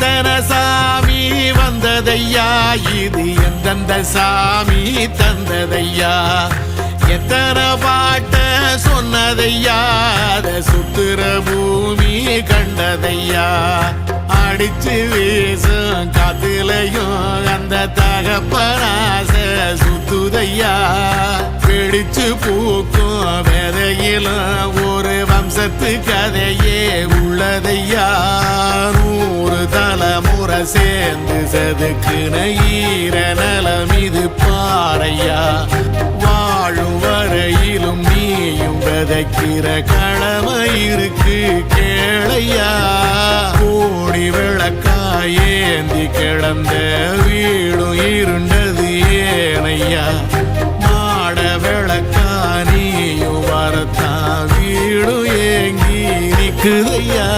எத்தனை சாமி வந்ததையா, இது எந்தெந்த சாமி தந்ததையா, எத்தனை பாட்ட சொன்னதையா, அத சுத்துற பூமி கண்டதையா, அடிச்சு வீசும் காத்துலையும் அந்த தகப்பனாச சுத்துதையா, பிடிச்சு பூக்கும் விதையிலும் ஒரு வம்சத்து கதையே உள்ளதையா, 100 தலைமுறை சேர்ந்து செதுக்குன ஈர நலம் இது பாறையா, வாழும் வரையிலும் நீயும் விதைக்கிற கடமை இருக்கு கேளையா, கோடி விளக்காயேந்தி கிடந்த வீடும் இருண்டது ஏனையா, மாட விளக்கா நீயும் வரத்தான் வீடும் ஏங்கி நிக்குதையா.